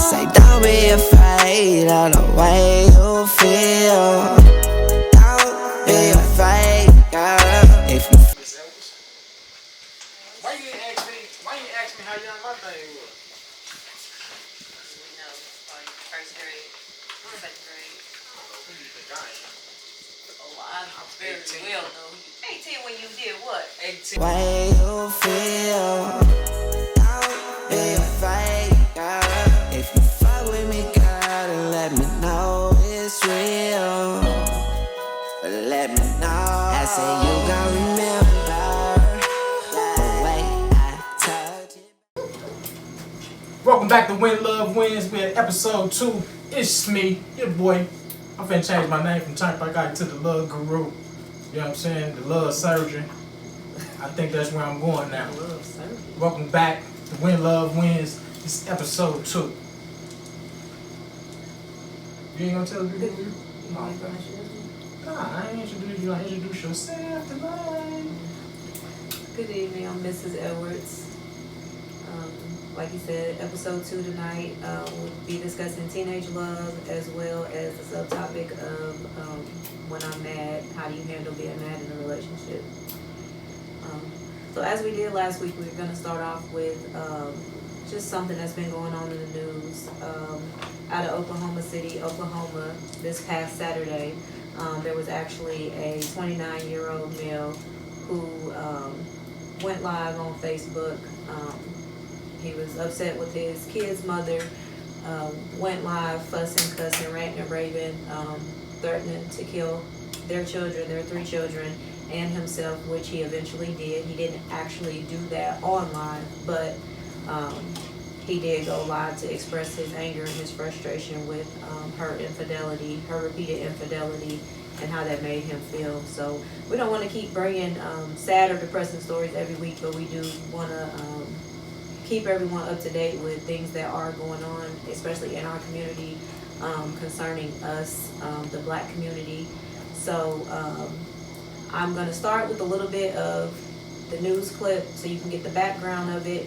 say don't be afraid of the way you feel. Don't be afraid, girl. If you Why you didn't ask me how young my thing was? We know, like first grade, second grade. Who do you think I am? Oh, I very 18. well know. 18 when you did what? 18. way you feel. Don't be afraid, girl. If you fuck with me, girl, then let me know it's real. Let me know. I say you gon' remember the way I touch it. Welcome back to When Love Wins. We're at episode 2. It's me, your boy. I'm finna change my name from Turnpike Guy to the Love Guru. You know what I'm saying? The Love Surgeon. I think that's where I'm going now. Love surgery. Welcome back to When Love Wins. It's episode 2. You ain't gonna tell me who you? Nah, I ain't introduce you. I introduce yourself tonight. Good evening, I'm Mrs. Edwards. Like you said, episode 2 tonight, we'll be discussing teenage love as well as the subtopic of when I'm mad, how do you handle being mad in a relationship? So as we did last week, we're going to start off with just something that's been going on in the news. Out of Oklahoma City, Oklahoma, this past Saturday, there was actually a 29-year-old male who went live on Facebook. He was upset with his kid's mother, went live fussing, cussing, ranting and raving, threatening to kill their children, their 3 children, and himself, which he eventually did. He didn't actually do that online, but he did go live to express his anger and his frustration with her infidelity, her repeated infidelity, and how that made him feel. So we don't want to keep bringing sad or depressing stories every week, but we do want to keep everyone up to date with things that are going on, especially in our community, concerning us, the Black community. So I'm going to start with a little bit of the news clip so you can get the background of it.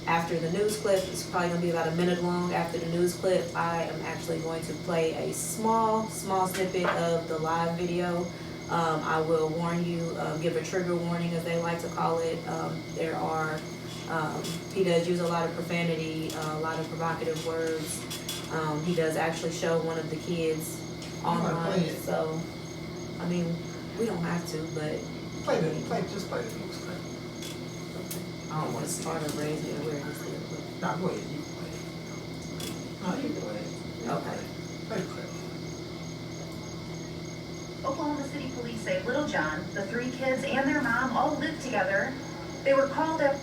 After the news clip, it's probably going to be about a minute long. After the news clip, I am actually going to play a small snippet of the live video. I will warn you, give a trigger warning, as they like to call it. There are he does use a lot of profanity, a lot of provocative words. He does actually show one of the kids online. So, I mean, we don't have to, but Just play the news clip. okay. I don't want to It's see part it. of raising awareness. Nah, go ahead. You can play it. No, you can play it. Okay. Play the clip. Oklahoma City police say Little John, the 3 kids, and their mom all lived together. They were called up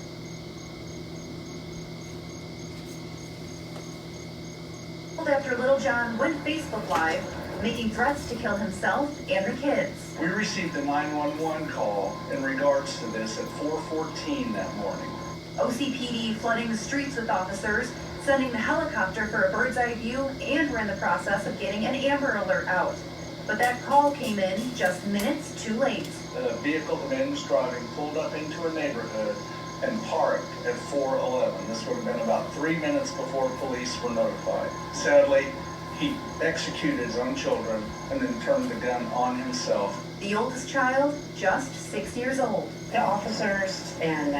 after Little John went Facebook Live, making threats to kill himself and the kids. We received a 911 call in regards to this at 4:14 that morning. OCPD flooding the streets with officers, sending the helicopter for a bird's eye view, and were in the process of getting an Amber Alert out. But that call came in just minutes too late. A vehicle the man was driving pulled up into a neighborhood and parked at 4:11. This would have been about 3 minutes before police were notified. Sadly, he executed his own children and then turned the gun on himself. The oldest child, just 6 years old. The officers and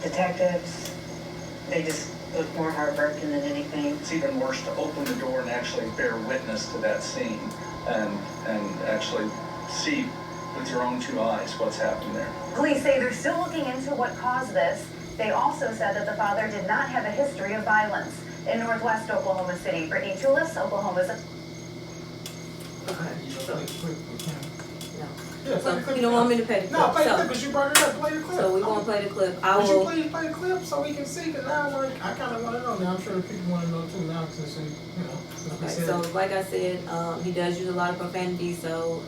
detectives, they just look more heartbroken than anything. It's even worse to open the door and actually bear witness to that scene and actually see with your own 2 eyes what's happened there. Police say they're still looking into what caused this. They also said that the father did not have a history of violence. In northwest Oklahoma City, Brittany Tulis, Oklahoma's... Okay. You don't play the clip, we can. No. Yeah, play the clip. You don't want me to play the clip? No, play the So- clip because you brought it up. Play the clip. So we won't play the clip. I Would you will. please play the clip so we can see? Because now I kind of want to know now. I'm sure the people want to know too now since since we Okay, said so like I said, he does use a lot of profanity, so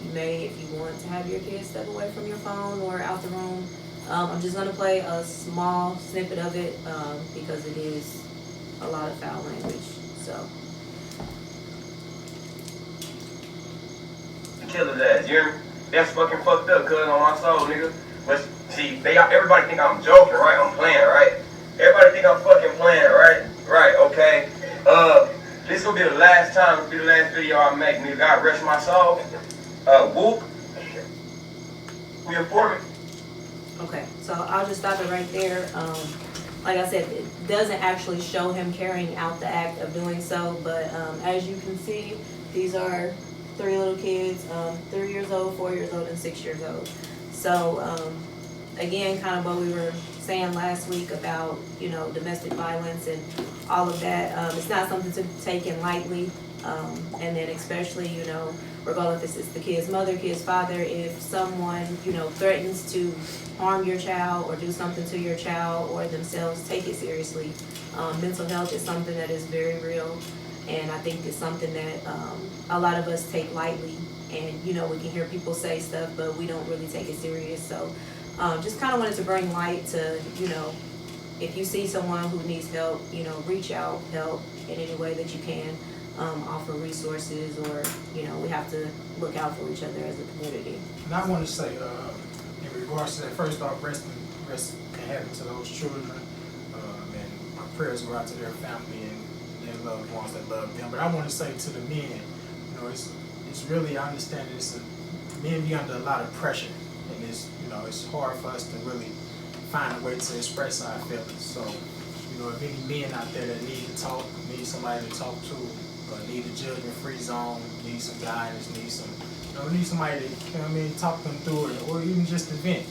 you may, if you want to have your kids step away from your phone or out the room. I'm just going to play a small snippet of it because it is a lot of foul language, so. Kill his ass, you hear me? That's fucking fucked up, cuz, on my soul, nigga. But see, everybody think I'm joking, right? I'm playing, right? Everybody think I'm fucking playing, right? Right, okay. this will be the last time, it'll be the last video I make. Nigga, God rest my soul. Whoop. We important. Okay, so I'll just stop it right there. Like I said, it doesn't actually show him carrying out the act of doing so, but as you can see, these are 3 little kids, 3 years old, 4 years old, and 6 years old. So again, kind of what we were saying last week about, you know, domestic violence and all of that. It's not something to take in lightly. And then especially, you know, regardless if it's the kid's mother, kid's father, if someone, you know, threatens to harm your child or do something to your child or themselves, take it seriously. Mental health is something that is very real, and I think it's something that a lot of us take lightly. And, you know, we can hear people say stuff, but we don't really take it serious. So just kind of wanted to bring light to, you know, if you see someone who needs help, you know, reach out, help in any way that you can. Offer resources, or, you know, we have to look out for each other as a community. And I want to say, in regards to that, first off, rest in heaven to those children, and my prayers go out to their family and their loved ones that love them. But I want to say to the men, you know, it's really, I understand men be under a lot of pressure, and it's, you know, it's hard for us to really find a way to express our feelings. So, you know, if any men out there that need to talk, need somebody to talk to, need a judgment-free zone, need some guidance, need somebody to, you know what I mean, talk them through it, or even just to vent.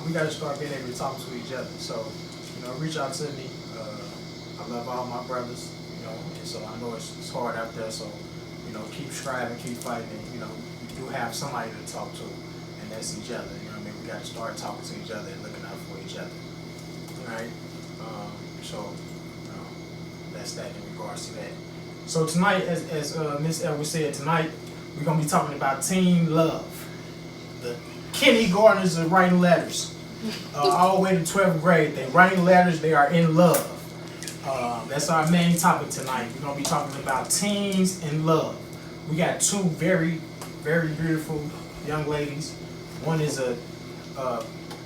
We got to start being able to talk to each other. So, you know, reach out to me. I love all my brothers, you know, and so I know it's hard out there. So, you know, keep striving, keep fighting. And, you know, we do have somebody to talk to, and that's each other. You know what I mean? We got to start talking to each other and looking out for each other. All right? So, that's that in regards to that. So tonight, as Ms. Edwards said, tonight we're going to be talking about teen love. The kindergartners are writing letters. All the way to 12th grade, they're writing letters, they are in love. That's our main topic tonight. We're going to be talking about teens in love. We got 2 very, very beautiful young ladies. One is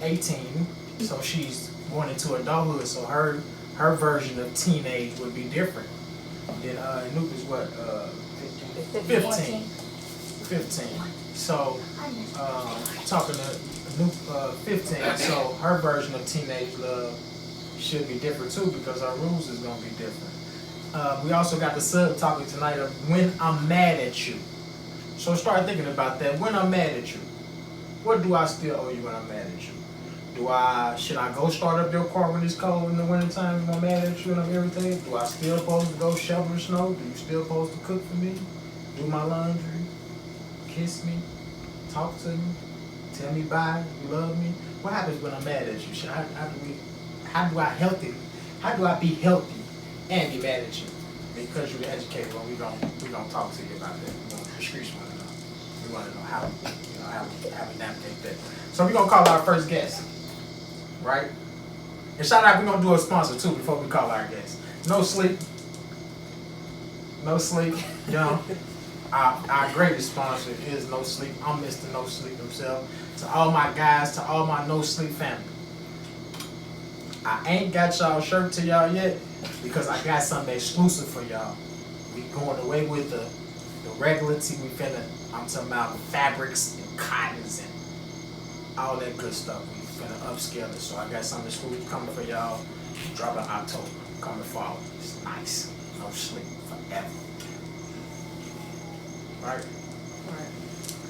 18, so she's going into adulthood, so her version of teenage would be different. Then Anoop is what? 15. So talking to Anoop, 15. So her version of teenage love should be different too, because our rules is gonna be different. We also got the subtopic tonight of when I'm mad at you. So start thinking about that. When I'm mad at you, what do I still owe you when I'm mad at you? Should I go start up your car when it's cold in the wintertime when I'm mad at you and everything? Do I still supposed to go shovel the snow? Do you still supposed to cook for me? Do my laundry? Kiss me? Talk to me? Tell me bye? You love me? What happens when I'm mad at you? How do I be healthy and be mad at you? Because you're the educator, we gonna talk to you about that. We're gonna discreet one another. We want to know how we navigate that. So we're gonna call our first guest. Right? And shout out, we're going to do a sponsor too before we call our guests. No Sleep. No Sleep. You know, our greatest sponsor is No Sleep. I'm Mr. No Sleep himself. To all my guys, to all my No Sleep family. I ain't got y'all shirt to y'all yet because I got something exclusive for y'all. We going away with the regular tee. I'm talking about fabrics and cottons and all that good stuff. Gonna upscale it, so I got something exclusive coming for y'all. Dropping October, coming fall. It's nice. No Sleep forever. Right?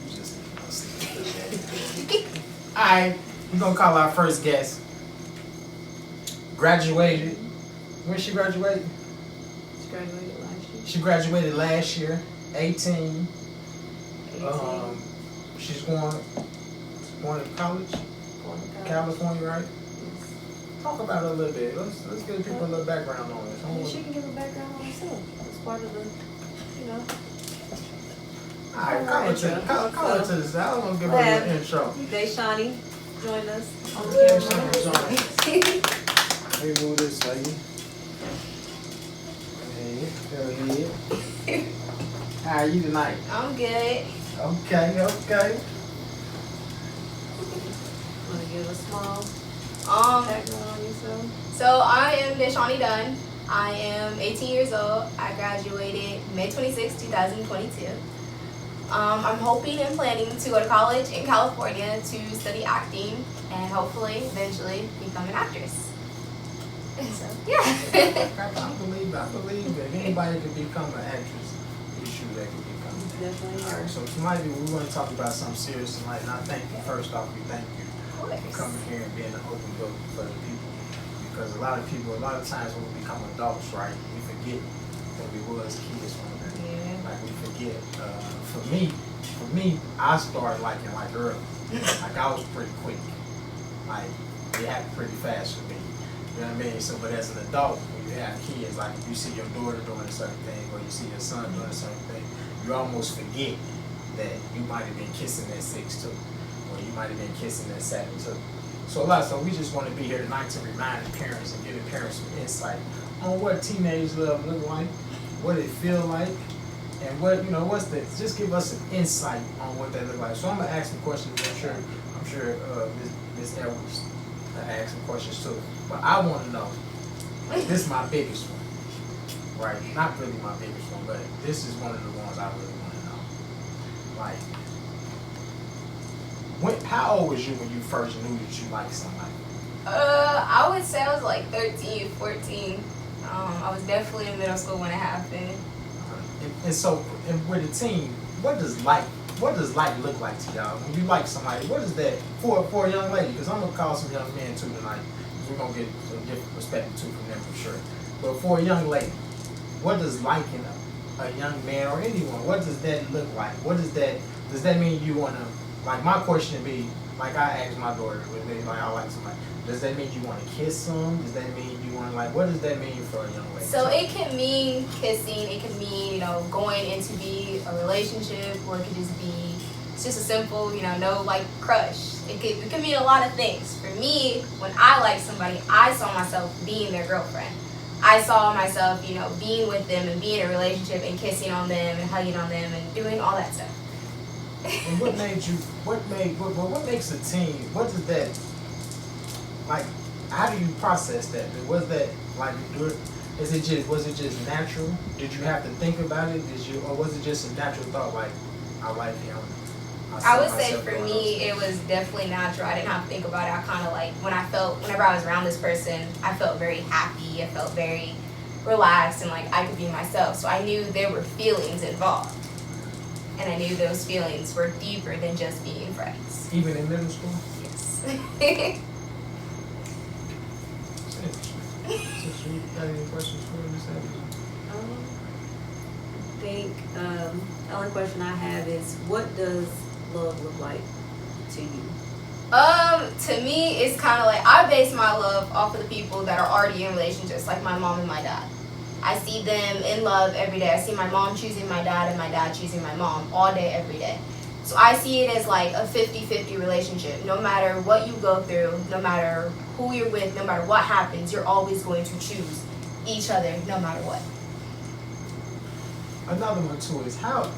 You just no sleep. Alright, we're gonna call our first guest. Graduated. When she graduated? She graduated last year. She graduated last year, 18. 18. She's going to college. California, right? Yes. Talk about it a little bit. Let's give people a little background on this. I mean, she can give a background on herself. It's part of the, you know. Alright, call her to the side. I want to give her a little intro. Deshani joined us on the camera. Let me move this lady. Go ahead. How are you tonight? I'm good. Okay. Want to give a small Um, background on yourself? so I am Deshani Dunn. I am 18 years old. I graduated May 26, 2022. I'm hoping and planning to go to college in California to study acting and hopefully eventually become an actress. So, yeah. I believe that anybody could become an actress. You sure they could become. Definitely Alright, are. so tonight we want to talk about something serious tonight, and I thank you. First off, we thank you Of for course. coming here and being an open book for the people. Because a lot of times when we become adults, right, we forget that we was kids from that. Yeah. Like we forget. For me, I started liking like early. Like I was pretty quick. Like it happened pretty fast for me. You know what I mean? So, but as an adult, when you have kids, like if you see your daughter doing a certain thing, or you see your son doing a certain thing, you almost forget that you might have been kissing at 6 too, or you might have been kissing at 7 too. So we just want to be here tonight to remind the parents and give the parents some insight on what teenage love look like, what it feel like, and just give us an insight on what that look like. So I'm gonna ask some questions. I'm sure Ms. Edwards ask some questions too. But I want to know. This is my biggest one, right? Not really my biggest one, but this is one of the ones I really want to know. Like, how old was you when you first knew that you liked somebody? I would say I was like 13, 14. I was definitely in middle school when it happened. And so, with a teen, what does like look like to y'all? When you like somebody, what is that for a young lady? Because I'm gonna call some young men too tonight. We're gonna get a different perspective too from them for sure. But for a young lady, what does liking a young man or anyone, what does that look like? Does that mean you wanna, like my question be, like I asked my daughter, like I like somebody, does that mean you wanna kiss them? Does that mean you wanna what does that mean for a young lady? So it can mean kissing, it can mean, going into be a relationship, or it could just be, it's just a simple, no like crush. It can mean a lot of things. For me, when I like somebody, I saw myself being their girlfriend. I saw myself, being with them and being in a relationship and kissing on them and hugging on them and doing all that stuff. And what makes a teen, what does that, like, how do you process that? Was that, like, was it just natural? Did you have to think about it? Or was it just a natural thought, like, I like him? I would say for me, it was definitely natural. I didn't have to think about it. I kind of like, whenever I was around this person, I felt very happy. I felt very relaxed and like I could be myself. So I knew there were feelings involved. And I knew those feelings were deeper than just being friends. Even in middle school? Yes. So you got any questions for Ms. Evans? I think the only question I have is, what does love look like to you? To me, it's kind of like I base my love off of the people that are already in relationships, like my mom and my dad. I see them in love every day. I see my mom choosing my dad and my dad choosing my mom all day, every day. So I see it as like a 50-50 relationship. No matter what you go through, no matter who you're with, no matter what happens, you're always going to choose each other no matter what. Another one too is how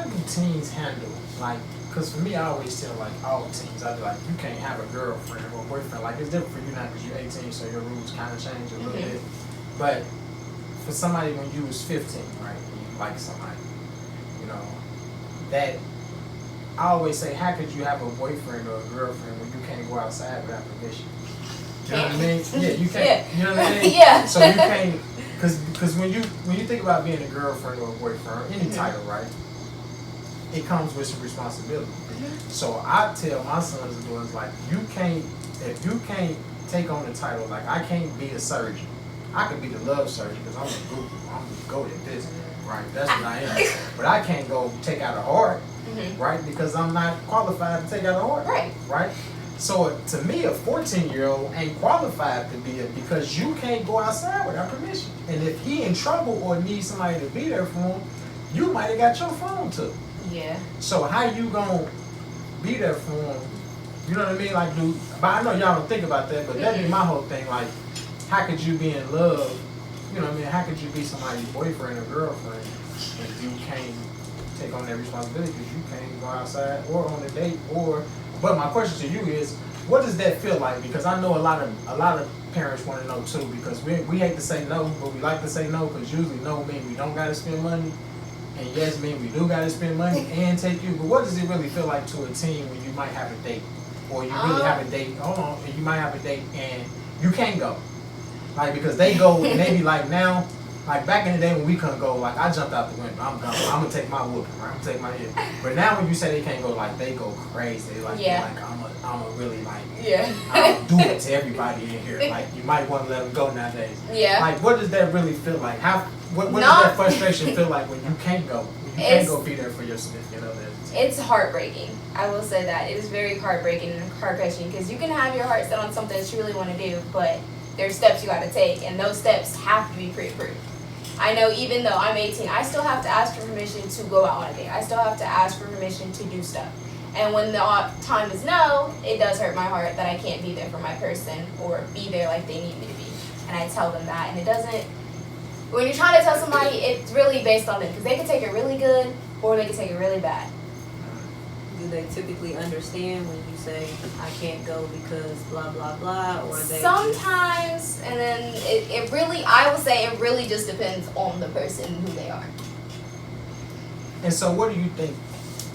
do teens handle, like, because for me I always tell like all teens, I'd be like, you can't have a girlfriend or boyfriend, like it's different for you now because you're 18, so your rules kind of change a little bit. But for somebody when you was 15, right, when you like somebody, that I always say, how could you have a boyfriend or a girlfriend when you can't go outside without permission? You know what I mean? Yeah, you can't. Yeah. You know what I mean? Yeah. So you can't, because when you think about being a girlfriend or a boyfriend, or any title, right, it comes with some responsibility. So I tell my sons and daughters, like, if you can't take on the title, like I can't be a surgeon. I could be the love surgeon because I'm a go at this, right? That's what I am. But I can't go take out a heart, right? Because I'm not qualified to take out a heart, right? So to me, a 14-year-old ain't qualified to be it because you can't go outside without permission. And if he in trouble or needs somebody to be there for him, you might have got your phone took. Yeah. So how you gonna be there for him? You know what I mean? Like, dude, but I know y'all don't think about that, but that'd be my whole thing. Like, how could you be in love? You know what I mean? How could you be somebody's boyfriend or girlfriend if you can't take on that responsibility because you can't go outside or on a date? But my question to you is, what does that feel like? Because I know a lot of parents want to know too, because we hate to say no, but we like to say no because usually no mean we don't gotta spend money, and yes mean we do gotta spend money and take you. But what does it really feel like to a teen when you might have a date, or you really have a date? Hold on, and you might have a date and you can't go, like because they go and they be like now. Like back in the day when we couldn't go, like I jumped out the window. I'm gone. I'm gonna take my whooping. Right? I'm gonna take my hit. But now when you say they can't go, like they go crazy. Like I'm a really like I'll do it to everybody in here. Like you might want to let them go nowadays. Yeah. Like what does that really feel like? What does that frustration feel like when you can't go? When you can't go be there for your significant other? It's heartbreaking. I will say that it is very heartbreaking and heart-wrenching because you can have your heart set on something that you really want to do, but there's steps you got to take, and those steps have to be pre-approved. I know even though I'm 18, I still have to ask for permission to go out on a date. I still have to ask for permission to do stuff. And when the time is no, it does hurt my heart that I can't be there for my person or be there like they need me to be. And I tell them that. And it doesn't, when you're trying to tell somebody, it's really based on them. Because they can take it really good or they can take it really bad. Do they typically understand when you say, I can't go because blah, blah, blah? Or they sometimes, and then it really, I would say it really just depends on the person who they are. And so what do you think,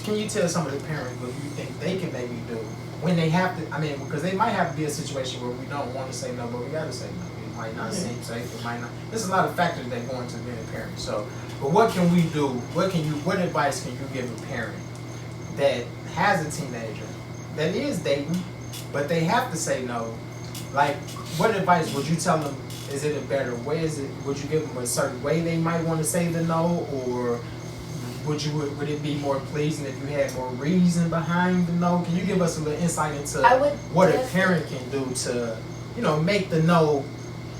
can you tell some of the parents what you think they can maybe do when they have to, I mean, because they might have to be a situation where we don't want to say no, but we got to say no. It might not seem safe, it might not, there's a lot of factors that go into being a parent. So, but what can we do, what advice can you give a parent that has a teenager that is dating, but they have to say no? Like, what advice would you tell them? Is it a better way? Would you give them a certain way they might want to say the no, or would it be more pleasing if you had more reason behind the no? Can you give us a little insight into what a parent can do to, make the no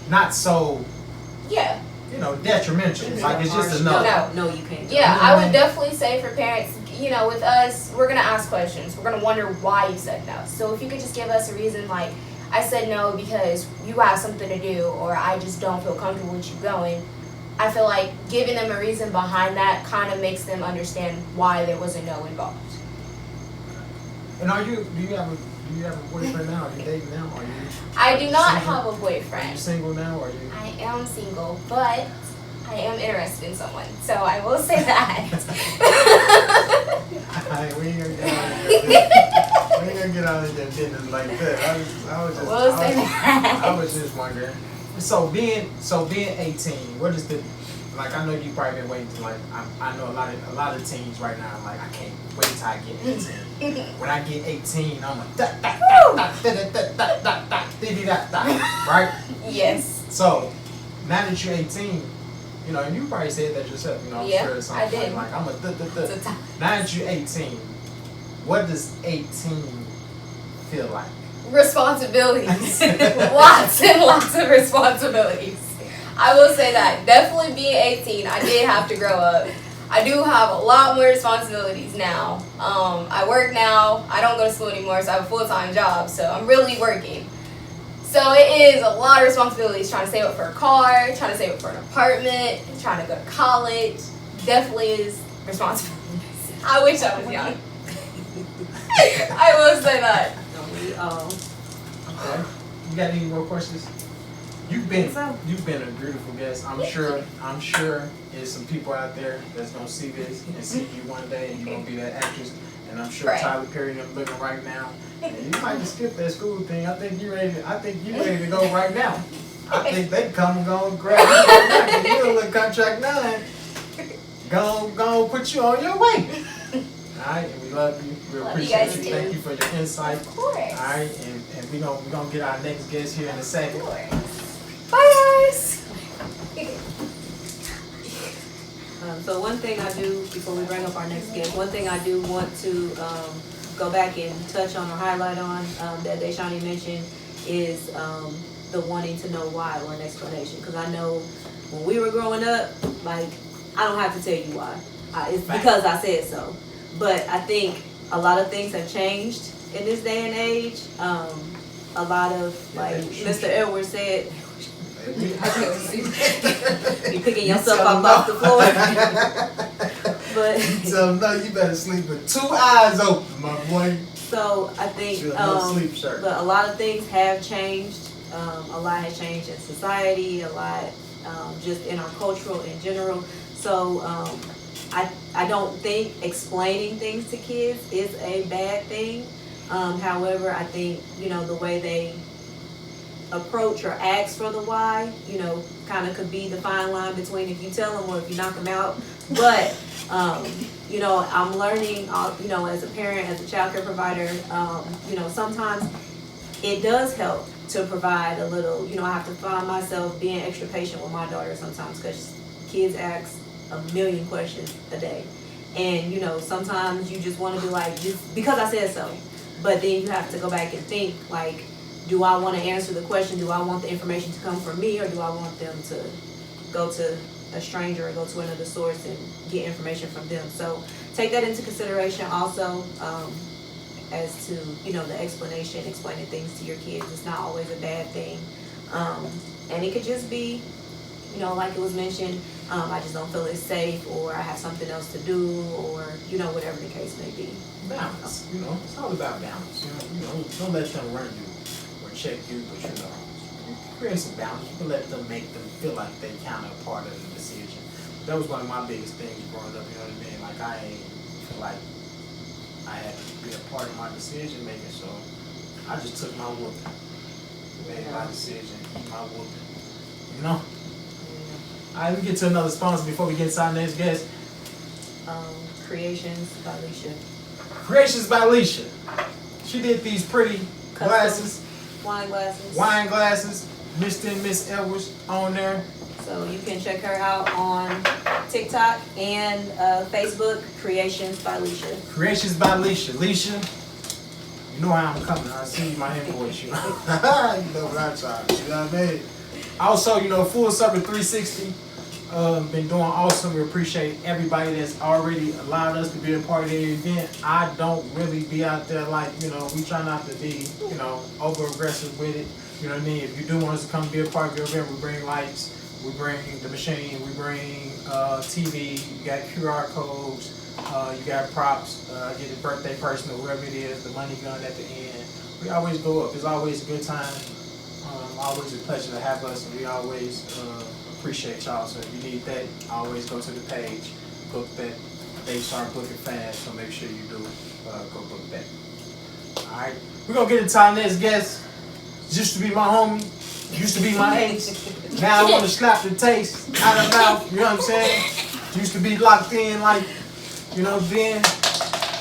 not so, detrimental? Like it's just a no. No, you can't. Yeah, I would definitely say for parents, with us, we're gonna ask questions. We're gonna wonder why you said no. So if you could just give us a reason, like I said no because you have something to do, or I just don't feel comfortable with you going. I feel like giving them a reason behind that kind of makes them understand why there was a no involved. And do you have a boyfriend now? Are you dating now? I do not single? have a Are you boyfriend. single now? Or are you? I am single, but I am interested in someone, so I will say that. We ain't gonna get out of that business like that. I was just wondering. So being 18, what is the, like, I know you probably been waiting to, like, I know a lot of teens right now, like, I can't wait till I get 18. When I get 18, I'm like, right? Yes. So now that you're 18, and you probably said that yourself, I'm sure it's something I did. like I'm a Now that you're 18, what does 18 feel like? Responsibilities. Lots and lots of responsibilities. I will say that. Definitely being 18, I did have to grow up. I do have a lot more responsibilities now. I work now. I don't go to school anymore, so I have a full-time job, so I'm really working. So it is a lot of responsibilities, trying to save up for a car, trying to save up for an apartment, trying to go to college. Definitely is responsibilities. I wish I was young. I will say that. Okay. You got any more questions? You've been a beautiful guest. I'm sure there's some people out there that's gonna see this and see you one day, and you're gonna be that actress. And I'm sure Right. Tyler Perry is looking right now. And you might just skip that school thing. I think you ready to go right now. I think they come and go and grab you right now. You're a little contract 9. Go put you on your way. Alright, and we love you. We appreciate guys you. too. Thank you for your insight. Of course. Alright, and we're gonna get our next guest here in a second. Of course. Bye, guys. So one thing I do, before we bring up our next guest, one thing I do want to go back and touch on or highlight on that Deshani mentioned is the wanting to know why or an explanation. Because I know when we were growing up, like, I don't have to tell you why. It's because I said so. But I think a lot of things have changed in this day and age. A lot of, like Mr. Edwards said, you're picking yourself up off the floor. But you tell them, no, you better sleep with 2 eyes open, my boy. So I think, No sleep shirt. but a lot of things have changed A lot has changed in society, a lot just in our cultural in general. So I don't think explaining things to kids is a bad thing. However, I think, the way they approach or ask for the why, kind of could be the fine line between if you tell them or if you knock them out. But, I'm learning, as a parent, as a child care provider, sometimes it does help to provide a little, I have to find myself being extra patient with my daughter sometimes because kids ask a million questions a day. And, sometimes you just want to be like, just because I said so. But then you have to go back and think, like, do I want to answer the question? Do I want the information to come from me, or do I want them to go to a stranger or go to another source and get information from them? So take that into consideration also, as to, the explanation, explaining things to your kids. It's not always a bad thing. And it could just be, like it was mentioned, I just don't feel it's safe, or I have something else to do, or, whatever the case may be. Balance, it's all about balance. Don't let them run you or check you, but create some balance. You can let them make them feel like they kind of part of the decision. That was one of my biggest things growing up. You know what I mean? Like I ain't feel like I had to be a part of my decision making, so I just took my whooping, made my decision, eat my whooping. All right, we get to another sponsor before we get to our next guest. Creations by Alicia. Creations by Alicia. She did these pretty glasses. Wine glasses. Wine glasses. Mr. and Miss Edwards on there. So you can check her out on TikTok and Facebook, Creations by Alicia. Creations by Alicia. Alicia, you know how I'm coming. I see my invoice. You know what I'm trying. You know what I mean? Also, Full Circle 360. Been doing awesome. We appreciate everybody that's already allowed us to be a part of the event. I don't really be out there like, we try not to be, over aggressive with it. You know what I mean? If you do want us to come be a part of your event, we bring lights, we bring the machine, we bring TV, you got QR codes, you got props, get a birthday person or whoever it is, the money gun at the end. We always go up. It's always a good time. Always a pleasure to have us, and we always appreciate y'all. So if you need that, always go to the page, book that. They start booking fast, so make sure you do go book that. All right, we're gonna get into our next guest. Used to be my homie, used to be my ex. Now I want to slap the taste out of mouth. You know what I'm saying? Used to be locked in like, then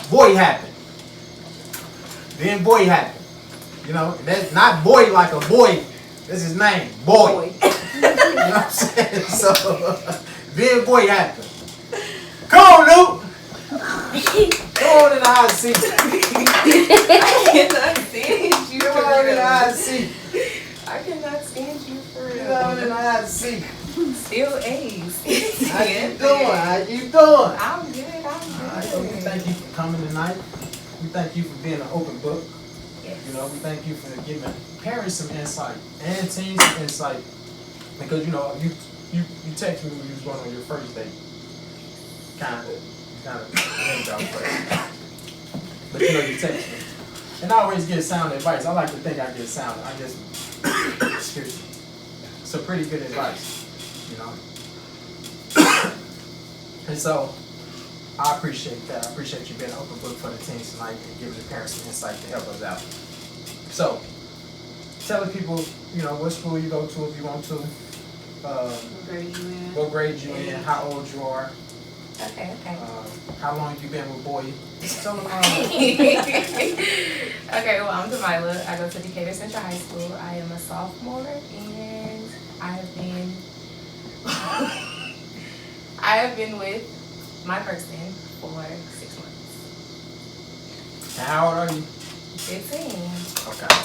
boy happened. Then boy happened. That's not boy like a boy. That's his name, boy. You know what I'm saying? So, then boy happened. Come on, Luke. Come on in the hot seat. I cannot stand you. Come on in the hot seat. I cannot stand you for real. Come on in the hot seat. Still A's. How you doing? How you doing? I'm good. Alright, so we thank you for coming tonight. We thank you for being an open book. Yes. We thank you for giving parents some insight and teens some insight. Because you text me when you was going on your first date. Kind of named out first. But you text me. And I always get sound advice. I like to think I get sound. I just excuse me. Some pretty good advice. And so I appreciate that. I appreciate you being an open book for the teens tonight and giving the parents some insight to help us out. So tell the people, what school you go to if you want to. What grade you in, how old you are. Okay. How long you been with boy? Tell them how. Okay, well, I'm Delilah. I go to Decatur Central High School. I am a sophomore, and I have been with my person for 6 months. And how old are you? 15. Okay.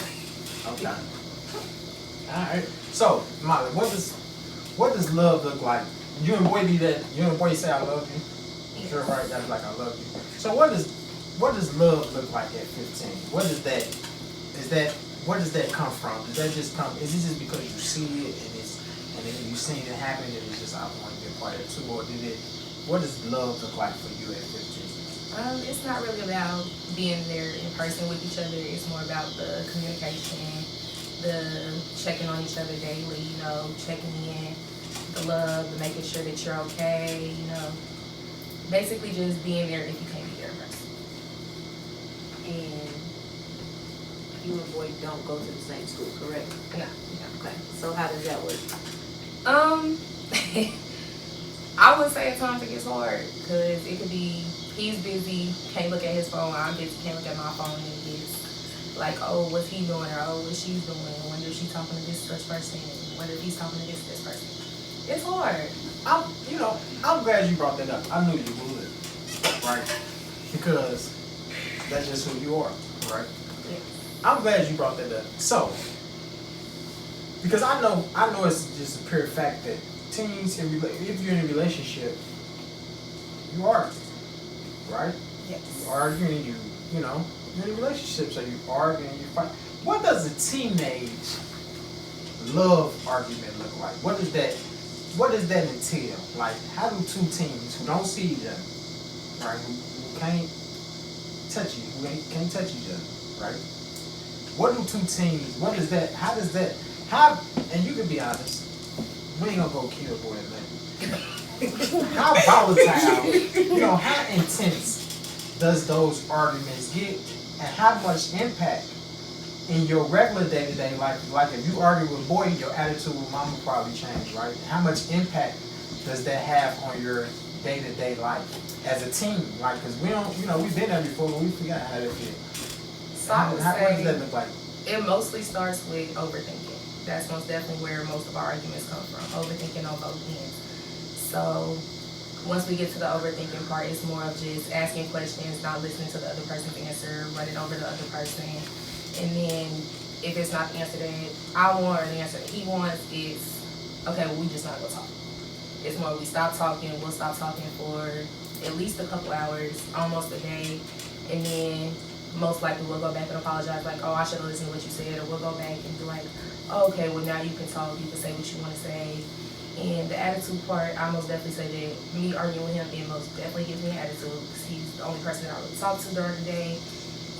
All right. So, Molly, what does love look like? You and boy say I love you. Yes. Sure, right? That's like I love you. So what does love look like at 15? What is that? Where does that come from? Does that just come? Is it just because you see it and then you seen it happen and it's just I want to be a part of it too, or what does love look like for you at 15? It's not really about being there in person with each other. It's more about the communication, the checking on each other daily, you know, checking in, the love, the making sure that you're okay, you know. Basically just being there if you can't be there first. And you and boy don't go to the same school, correct? No. Okay, so how does that work? I would say at times it gets hard because it could be he's busy, can't look at his phone, I'm busy, can't look at my phone, and it gets like, oh, what's he doing, or oh, what she's doing, I wonder if she's talking to this person, and wonder if he's talking to this person. It's hard. I'm glad you brought that up. I knew you would, right? Because that's just who you are, right? Yeah. I'm glad you brought that up. So, because I know it's just a pure fact that teens, if you're in a relationship, you argue, right? Yes. You arguing, you know, you're in a relationship, so you argue and you fight. What does a teenage love argument look like? What does that entail? Like, how do two teens who don't see each other, right, who can't touch you, can't touch each other, right? What do two teens, how, and you can be honest, we ain't gonna go kill boy and man. How volatile, how intense does those arguments get, and how much impact in your regular day-to-day life, like if you argue with boy, your attitude with mom will probably change, right? How much impact does that have on your day-to-day life as a teen? Like, because we don't, we've been there before, but we forgot how to feel. So I would what say does that look like? it mostly starts with overthinking. That's most definitely where most of our arguments come from. Overthinking on both ends. So once we get to the overthinking part, it's more of just asking questions, not listening to the other person's answer, running over the other person. And then if it's not the answer that I want or the answer that he wants, it's, okay, well, we just not gonna talk. It's more we stop talking, we'll stop talking for at least a couple hours, almost a day. And then most likely we'll go back and apologize, like, oh, I should have listened to what you said. Or we'll go back and be like, oh, okay, well, now you can talk, you can say what you want to say. And the attitude part, I most definitely say that me arguing with him, it most definitely gives me an attitude because he's the only person that I really talk to during the day.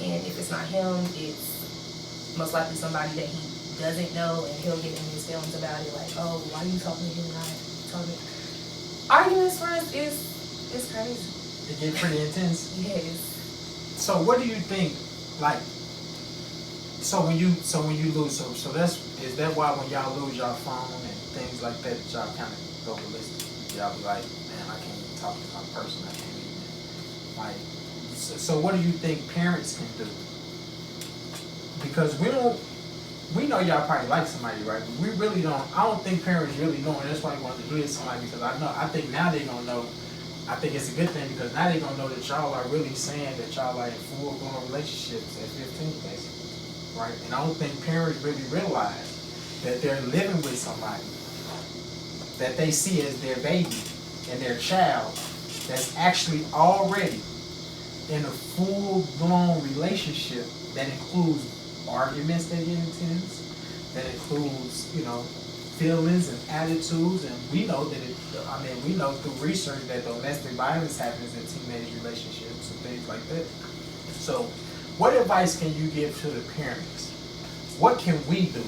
And if it's not him, it's most likely somebody that he doesn't know, and he'll get in his feelings about it, like, oh, why are you talking to him and not talking? Arguments for us is crazy. It get pretty intense. Yes. So what do you think, like, so when you lose, so is that why when y'all lose y'all phone and things like that, y'all kind of go ballistic? Y'all be like, man, I can't even talk to my person, I can't even, like, so what do you think parents can do? Because we know y'all probably like somebody, right? But we really don't, I don't think parents really know, and that's why you want to hit somebody, because I think now they gonna know. I think it's a good thing, because now they gonna know that y'all are really saying that y'all are in full-blown relationships at 15, basically, right? And I don't think parents really realize that they're living with somebody that they see as their baby and their child that's actually already in a full-blown relationship that includes arguments that get intense, that includes, feelings and attitudes, and we know that we know through research that domestic violence happens in teenage relationships and things like that. So, what advice can you give to the parents? What can we do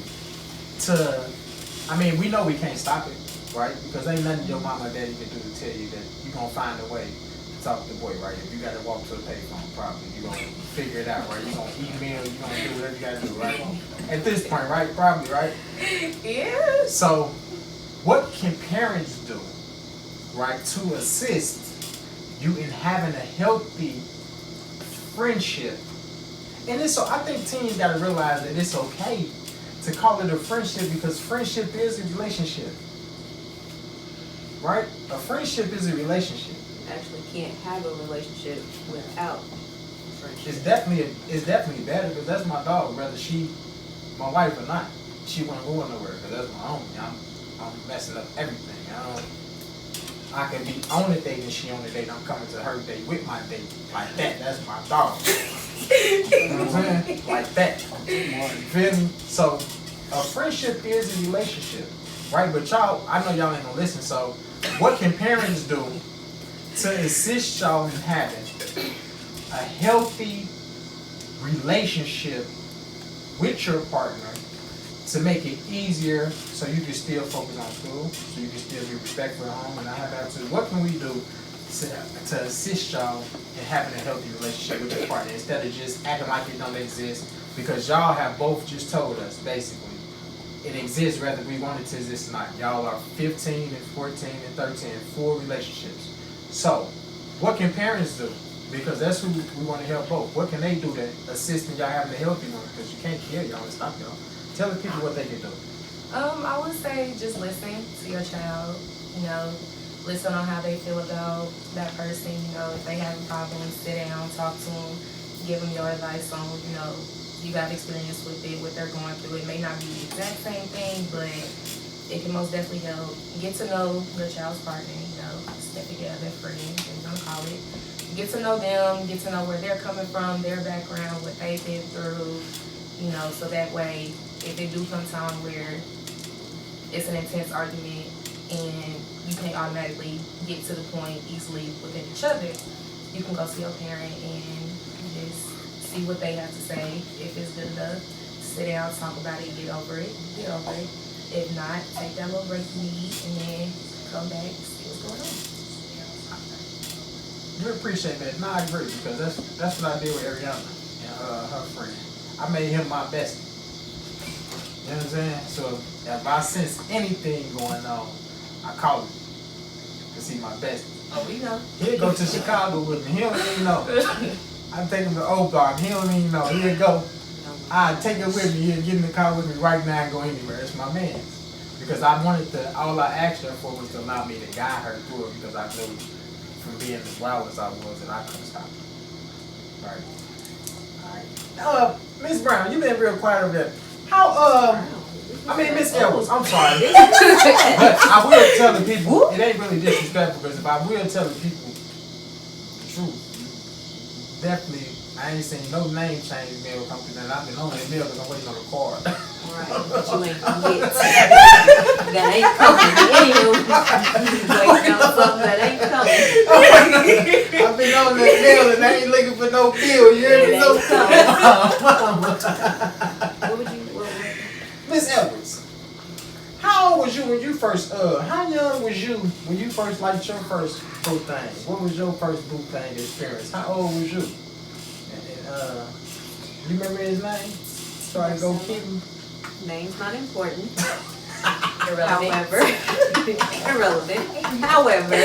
we know we can't stop it, right? Because ain't nothing your mama or daddy can do to tell you that you're gonna find a way to talk to the boy, right? If you gotta walk to a payphone, probably you're gonna figure it out, right? You're gonna email, you're gonna do whatever you gotta do, right? At this point, right? Probably, right? Yeah. So, what can parents do, right, to assist you in having a healthy friendship? And I think teens gotta realize that it's okay to call it a friendship, because friendship is a relationship, right? A friendship is a relationship. You actually can't have a relationship without friendship. It's definitely better, because that's my dog, whether she my wife or not. She wasn't going nowhere, because that's my homie. I'm messing up everything. I can be on a date and she on a date. I'm coming to her date with my date. Like that. That's my dog. You know what I'm saying? Like that. You feel me? So, a friendship is a relationship, right? But y'all, I know y'all ain't gonna listen, so what can parents do to assist y'all in having a healthy relationship with your partner to make it easier so you can still focus on school, so you can still be respectful at home and not have attitude, what can we do to assist y'all in having a healthy relationship with your partner instead of just acting like it don't exist? Because y'all have both just told us, basically, it exists whether we want it to exist or not. Y'all are 15 and 14 and 13 in full relationships. So, what can parents do? Because that's who we want to help both. What can they do to assist in y'all having a healthy one? Because you can't kill y'all and stop y'all. Tell the people what they can do. I would say just listen to your child, you know, listen on how they feel about that person, you know, if they have a problem, sit down, talk to them, give them your advice on, you know, you got experience with it, what they're going through. It may not be the exact same thing, but it can most definitely help. Get to know your child's partner, you know, step together, friends, and don't call it. Get to know them, get to know where they're coming from, their background, what they've been through, you know, so that way, if it do come time where it's an intense argument and you can't automatically get to the point easily within each other, you can go see your parent and just see what they have to say. If it's good enough, sit down, talk about it, get over it. If not, take that little break you need and then come back and see what's going on. You appreciate that. No, I agree, because that's what I did with Ariana and her friend. I made him my bestie. You know what I'm saying? So if I sense anything going on, I call him. Cause he's my bestie. Oh, we know. He'll go to Chicago with me. He don't even know. I take him to Oak Garden. He don't even know. He'll go. I take it with me. He'll get in the car with me right now and go anywhere. It's my man. Because I wanted to, all I asked her for was to allow me to guide her through it, because I knew from being as wild as I was that I couldn't stop her. Right. Alright. Miss Brown, you been real quiet over there. How, Miss Edwards, I'm sorry. But I will tell the people, it ain't really disrespectful, because if I will tell the people the truth, definitely, I ain't seen no name change mail come through there. I've been on that mail because I'm waiting on the card. Right, but you ain't gonna get that ain't coming. Anywho, waiting on something that ain't coming. I've been on that mail and I ain't looking for no bill. You hear me? No What would you? Miss Edwards, how old was you when you first? How young was you when you first liked your first boo thing? What was your first boo thing experience? How old was you? And you remember his name? Try to go keep him. Name's not important. Irrelevant. However, irrelevant. However,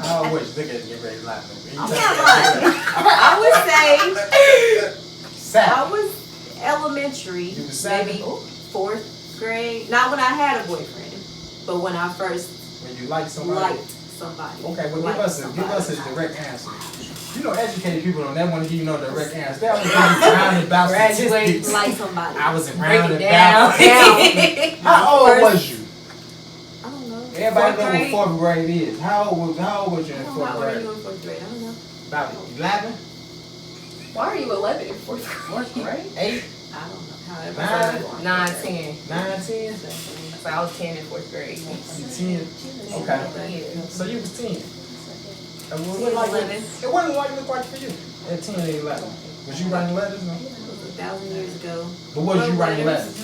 How old was you? Look at you, get ready to laugh. I'm not lying. I would say I was elementary, You was maybe seven? 4th grade. Not when I had a boyfriend, but when I first When you like somebody. liked somebody. Okay, well Liked give us a direct answer. You know, educated people don't never want to give you no direct answer. They always give you roundabout statistics. Like somebody. I was in Break it roundabout. down. How old was you? I don't know. Everybody 4th know grade? what 4th grade is. How old was you in How 4th old are grade? you in 4th grade? I don't know. About 11? Why are you 11 in 4th grade? 4th grade? 8? I don't know. However, Nine. 9, 10. 9, 10? So I was 10 in 4th grade. You 10? Okay. Yeah. So you was 10. And what 10, like 11. it wasn't like look like for you at 10 and 11. Was you writing letters? No? That was 1,000 years ago. But was you Wrote writing letters?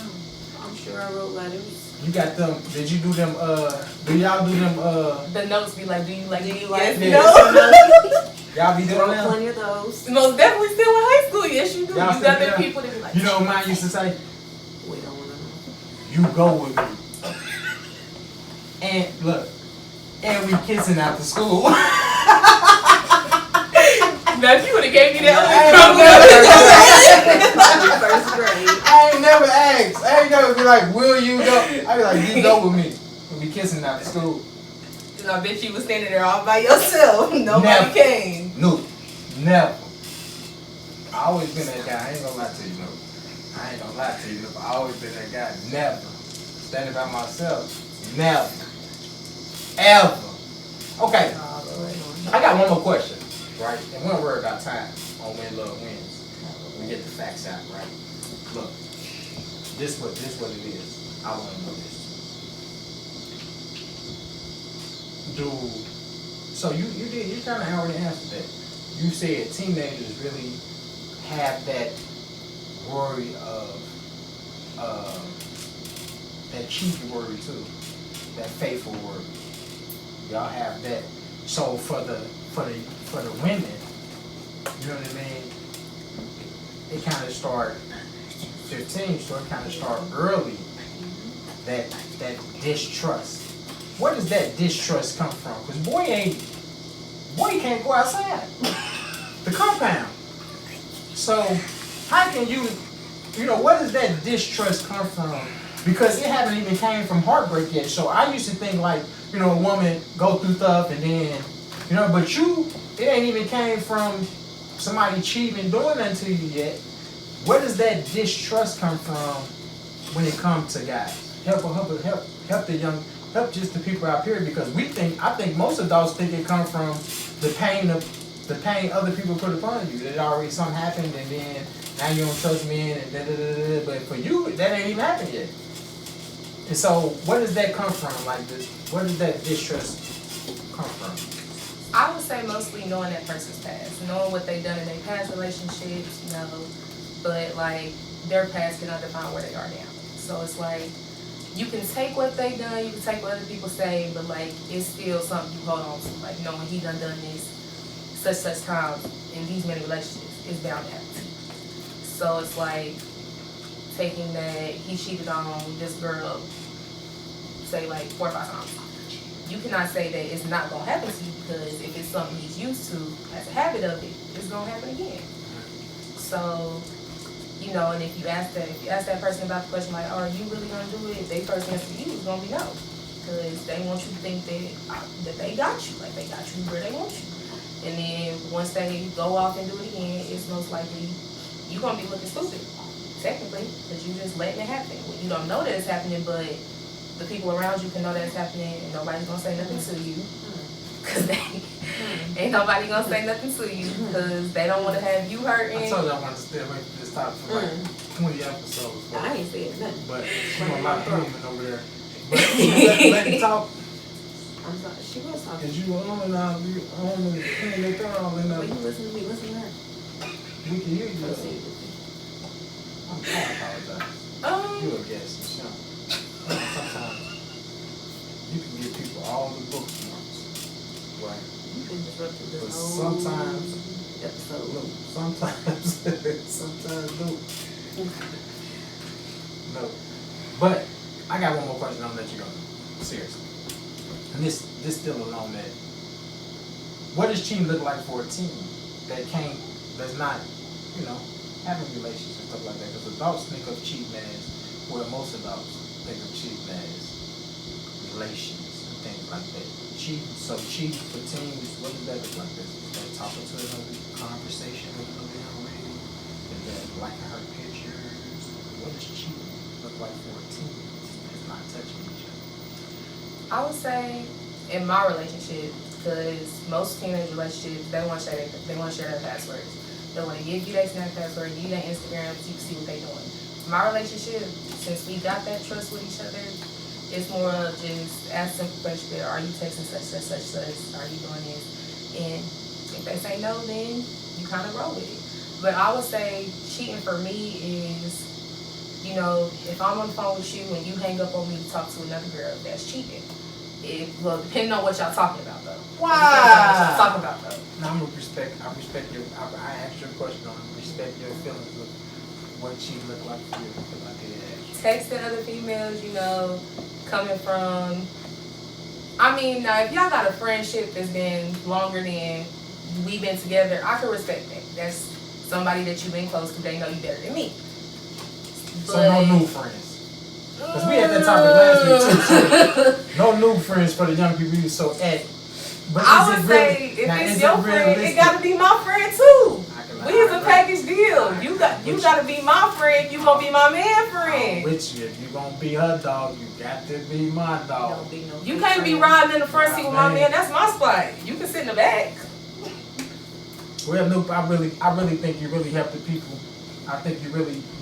I'm sure I wrote letters. You got them, did you do them, do y'all do them, The notes be like, do you like me? like Yes, me? no. y'all be doing Wrote them? plenty of those. Most definitely still in high school. Yes, you do. Y'all You still got do them that? people that be like, You know what mine used to say? We don't want to know. You go with me. And look, and we kissing after school. now if you would have gave me that, First grade. I ain't never asked. I ain't never be like, will you go? I be like, you go with me. And we kissing after school. and I bet you was standing there all by yourself. Nobody Never. came. No, never. I always been that guy. I ain't gonna lie to you, no. I ain't gonna lie to you, but I always been that guy. Never. Standing by myself. Never. Ever. Okay. I got one more question, right? And one word about time on When Love Wins. We get the facts out, right? Look, this what it is. I want to know this. So you kind of already answered that. You said teenagers really have that worry of that cheating worry too, that faithful worry. Y'all have that. So for the women, you know what I mean? It kind of start 15, so it kind of start early. That distrust. Where does that distrust come from? Because boy can't go outside the compound. So how can you know, where does that distrust come from? Because it haven't even came from heartbreak yet. So I used to think like, you know, a woman go through stuff and then, you know, but it ain't even came from somebody cheating and doing nothing to you yet. Where does that distrust come from when it comes to guys? Help just the people out here, because I think most adults think it comes from the pain other people put upon you. That already something happened and then now you don't trust men and da da da da. But for you, that ain't even happened yet. And so, where does that come from? Like this, where does that distrust come from? I would say mostly knowing that person's past, knowing what they've done in their past relationships, you know, but like their past cannot define where they are now. So it's like you can take what they've done, you can take what other people say, but like it's still something you hold on to. Like knowing he done this such time in these many relationships is bound to happen. So it's like taking that he cheated on this girl, say like 4 or 5 times. You cannot say that it's not gonna happen to you, because if it's something he's used to as a habit of it, it's gonna happen again. So, you know, and if you ask that person about the question like, "Are you really gonna do it?" Their first answer to you is gonna be no, because they want you to think that they got you, like they got you where they want you. And then once they go off and do it again, it's most likely you're gonna be looking stupid, technically, because you just letting it happen. Well, you don't know that it's happening, but the people around you can know that it's happening, and nobody's gonna say nothing to you, because ain't nobody gonna say nothing to you, because they don't want to have you hurting. I told you I wanted to stay away from this topic for like 20 episodes. I ain't said nothing. But she gonna lock the women over there. But let me talk. I'm sorry, she was talking. Cause you on now, you on the thing they throw all in there. But you listen to me, listen to her. We can hear you. Let's see. I apologize. You're a guest, Michelle. Sometimes you can give people all the books you want, right? You can disrupt this But whole sometimes, episode. no, sometimes no. No. But I got one more question. I'm gonna let you go. Seriously. And this still alone that. What does cheating look like for a teen that's not, you know, having relations and stuff like that? Because adults think of cheating as, well, most adults think of cheating as relations and things like that. Cheating for teens, what does that look like? Is that talking to another conversation with another young lady? Is that liking her pictures? What does cheating look like for a teen that's not touching each other? I would say in my relationship, because most teenage relationships, they want to share their passwords. They want to give you their Snap password, give you their Instagram, so you can see what they're doing. My relationship, since we got that trust with each other, it's more of just ask simple questions. Are you texting such? Are you doing this? And if they say no, then you kind of roll with it. But I would say cheating for me is, you know, if I'm on the phone with you and you hang up on me to talk to another girl, that's cheating. Well, depending on what y'all talking about, though. Wow. Talking about, though. Now I respect your. I asked you a question on respect your feelings of what cheating look like for you, because I did ask you. Texting other females, you know, coming from. I mean, now if y'all got a friendship that's been longer than we've been together, I can respect that. That's somebody that you've been close to. They know you better than me. So no new friends. Because we had that topic last week too. So no new friends for the young people. So but I would say if it's your friend, it gotta be my friend too. We is a package deal. You gotta be my friend. You gonna be my man friend. Which if you gonna be her dog, you got to be my dog. You can't be riding in the front seat with my man. That's my spot. You can sit in the back. Well, Luke, I really think you really helped the people. I think you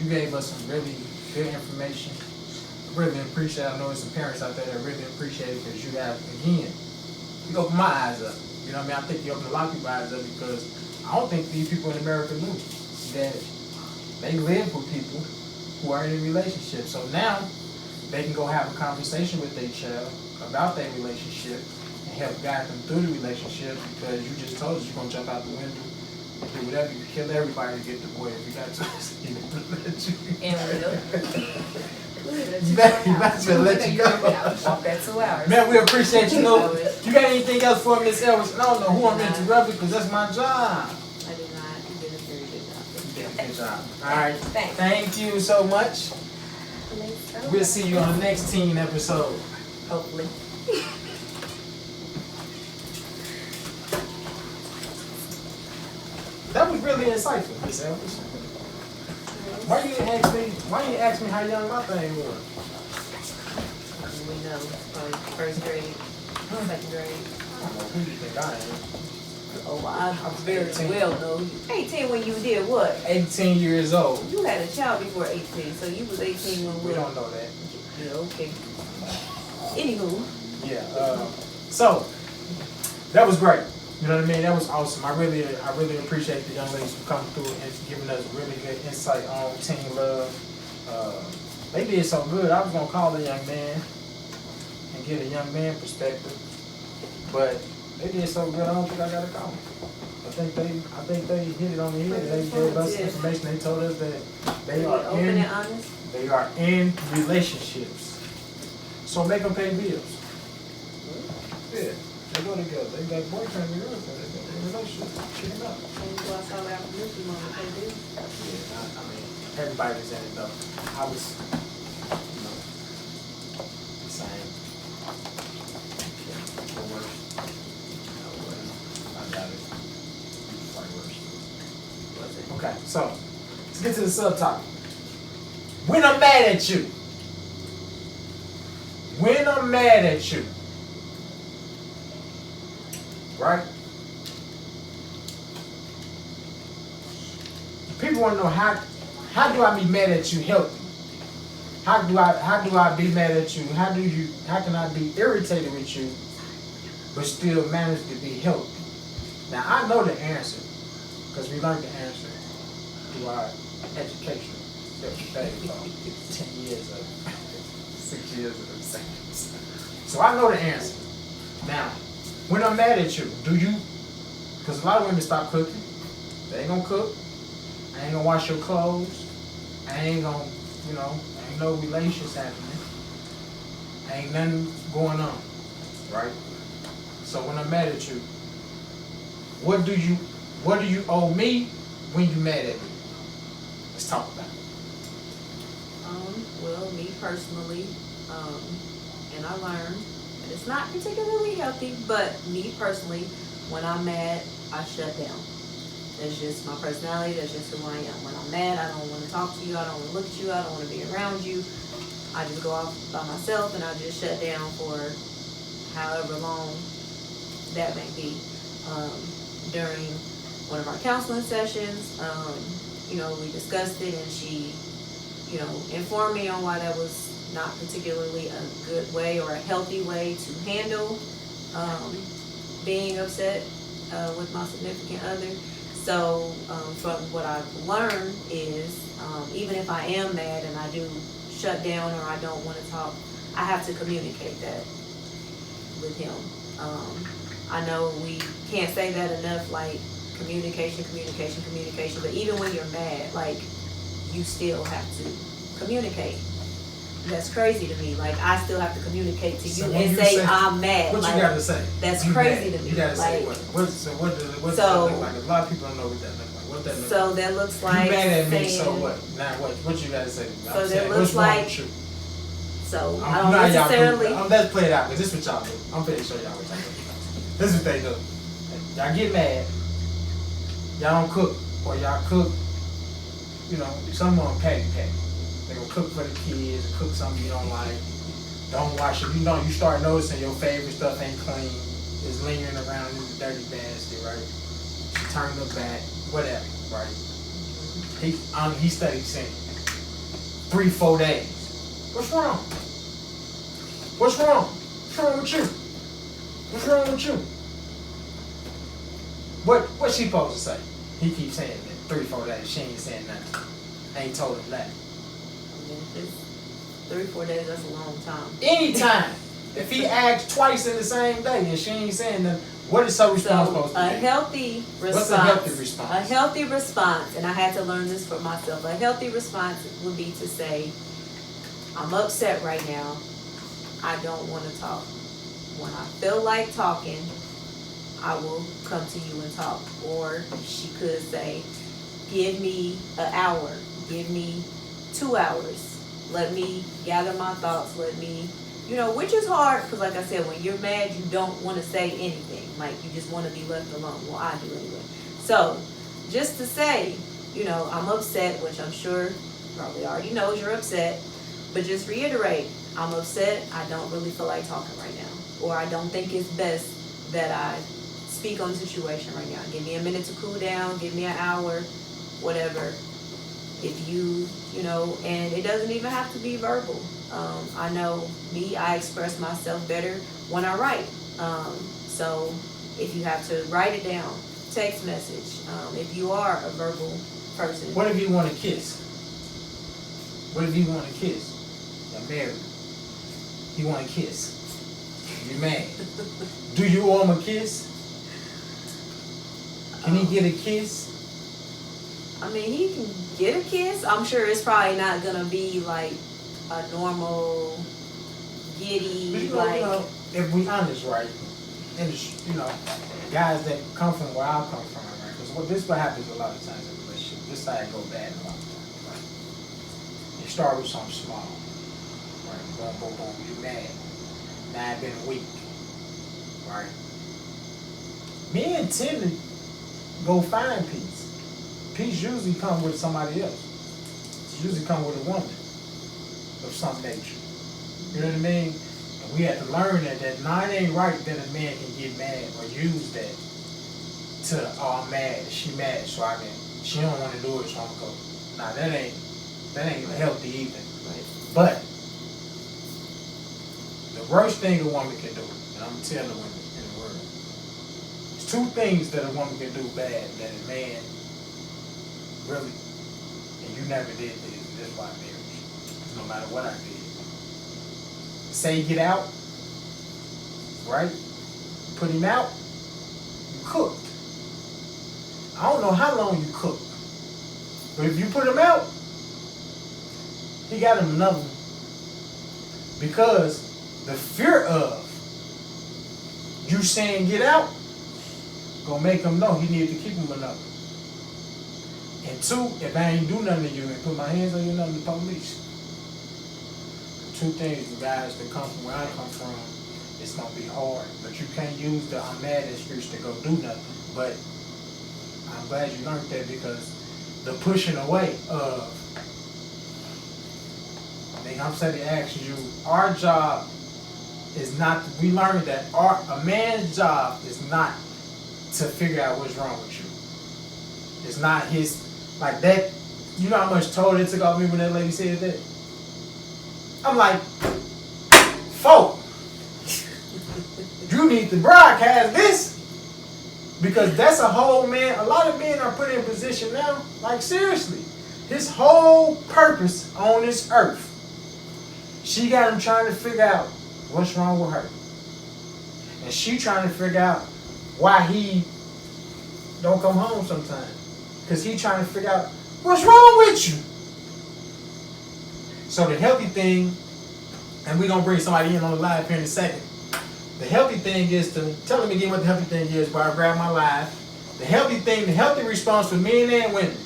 gave us some really good information. Really appreciate it. I know there's some parents out there that really appreciate it, because you have, again, you open my eyes up. You know what I mean? I think you open a lot of people's eyes up, because I don't think these people in America knew that they live with people who are in a relationship. So now they can go have a conversation with their child about their relationship and help guide them through the relationship, because you just told us you're gonna jump out the window and do whatever, you can kill everybody to get the boy if you got to. And will. You might as well let you go. Walk that 2 hours. Man, we appreciate you. Know, you got anything else for Miss Elvis? I don't know who I'm interrupting because that's my job. I did not. You did a very good job. You did a good job. All right. Thanks. Thank you so much. We'll see you on the next teen episode. Hopefully. That was really insightful, Miss Elvis. Why you didn't ask me how young my thing was? We know, first grade, second grade. I don't know who you think I am. Oh, I very well know. 18 when you did what? 18 years old. You had a child before 18, so you was 18 when We don't know that. Yeah, okay. Anywho. Yeah. So that was great. You know what I mean? That was awesome. I really appreciate the young ladies for coming through and giving us really good insight on teen love. They did so good. I was gonna call a young man and get a young man perspective, but they did so good. I don't think I gotta call them. I think they hit it on the head. They gave us information. They told us that they are open and honest. They are in relationships. So make them pay bills. Yeah. They go together. They got boyfriend and girlfriend. They got a relationship. Check it out. And go outside after this, you want to pay bills. Yeah, I mean, everybody's in it though. I was, you know, the same. Yeah, or worse. No, I got it. Quite worse. Okay, so let's get to the subtopic. When I'm mad at you. When I'm mad at you. Right? People want to know how do I be mad at you healthy? How do I be mad at you? How can I be irritated with you but still manage to be healthy? Now I know the answer because we learned the answer through our education that we paid about 10 years of 6 years of the same. So I know the answer. Now, when I'm mad at you, do you? Because a lot of women stop cooking. They ain't gonna cook. I ain't gonna wash your clothes. I ain't gonna, ain't no relations happening. Ain't nothing going on, right? So when I'm mad at you, what do you owe me when you mad at me? Let's talk about it. Well, me personally, and I learned that it's not particularly healthy, but me personally, when I'm mad, I shut down. That's just my personality. That's just who I am. When I'm mad, I don't want to talk to you. I don't want to look at you. I don't want to be around you. I just go off by myself and I just shut down for however long that may be. During one of our counseling sessions, we discussed it and she, informed me on why that was not particularly a good way or a healthy way to handle being upset with my significant other. So from what I've learned is even if I am mad and I do shut down or I don't want to talk, I have to communicate that with him. I know we can't say that enough, like communication, but even when you're mad, like you still have to communicate. That's crazy to me. Like I still have to communicate to you and say I'm mad. What like, you gotta say? That's you crazy mad. to me. You gotta say like, what does that look like? A lot of people don't know what that looks like. What that look so like? that looks like you mad at me, saying, so what? Now what you gotta say? So I'm that saying, looks what's wrong like- with you? So I I'm don't not necessarily. y'all do. Let's play it out, because this is what y'all do. I'm finna show y'all what y'all do. This is what they do. Y'all get mad. Y'all don't cook, or y'all cook, some of them patty. They gonna cook for the kids, cook something you don't like. Don't wash it. You start noticing your favorite stuff ain't clean. It's lingering around in the dirty basket, right? She turned her back, whatever, right? He studied saying 3-4 days. What's wrong? What's wrong? What's wrong with you? What's wrong with you? What's she supposed to say? He keeps saying that 3-4 days. She ain't saying nothing. ain't told him that. I mean, if it's 3-4 days, that's a long time. Anytime. If he asks twice in the same day and she ain't saying nothing, what is her response supposed to A be? healthy response. What's a healthy response? A healthy response, and I had to learn this for myself. A healthy response would be to say, I'm upset right now. I don't want to talk. When I feel like talking, I will come to you and talk. Or she could say, give me an hour. Give me 2 hours. Let me gather my thoughts. Let me, which is hard because like I said, when you're mad, you don't want to say anything. Like you just want to be left alone. Well, I do anyway. So just to say, I'm upset, which I'm sure probably already knows you're upset. But just reiterate, I'm upset. I don't really feel like talking right now. Or I don't think it's best that I speak on the situation right now. Give me a minute to cool down. Give me an hour, whatever. If you, and it doesn't even have to be verbal. I know me, I express myself better when I write. So if you have to write it down, text message, if you are a verbal person. What if you want to kiss? What if you want to kiss? You're married. You want to kiss. You're mad. Do you owe him a kiss? Can he get a kiss? I mean, he can get a kiss. I'm sure it's probably not gonna be like a normal giddy, But if we honest, right, and guys that come from where I come from, right, because this is what happens a lot of times in a relationship. This is how it go bad a lot of times, right? You start with something small, right? Boom, boom, boom. You mad. Now it's been a week, right? Men tend to go find peace. Peace usually comes with somebody else. It usually comes with a woman of some nature. You know what I mean? And we have to learn that it ain't right that a man can get mad or use that to, I'm mad, she mad, so she don't want to do it, so I'm going to go. Nah, that ain't healthy either. Right. But the worst thing a woman can do, and I'm telling women in the world, there's 2 things that a woman can do bad that a man really, and you never did this, and that's why I married you, no matter what I did. Say get out, right? Put him out, you cooked. I don't know how long you cooked, but if you put him out, he got him another one. Because the fear of you saying get out, gonna make him know he needs to keep him another. And 2, if I ain't do nothing to you and put my hands on you, nothing to the police. 2 things, you guys that come from where I come from, it's gonna be hard. But you can't use the I'm mad excuse to go do nothing. But I'm glad you learned that because the pushing away of, I'm saying asking you, our job is not, we learned that a man's job is not to figure out what's wrong with you. It's not his, like that, you know how much toll it took off me when that lady said that? I'm like, folk, you need to broadcast this. Because that's a whole man, a lot of men are put in position now, like seriously. His whole purpose on this earth, she got him trying to figure out what's wrong with her. And she trying to figure out why he don't come home sometimes. Because he trying to figure out what's wrong with you. So the healthy thing, and we're going to bring somebody in on the live here in a second. The healthy thing is to, tell them again what the healthy thing is before I grab my live. The healthy thing, the healthy response for men and women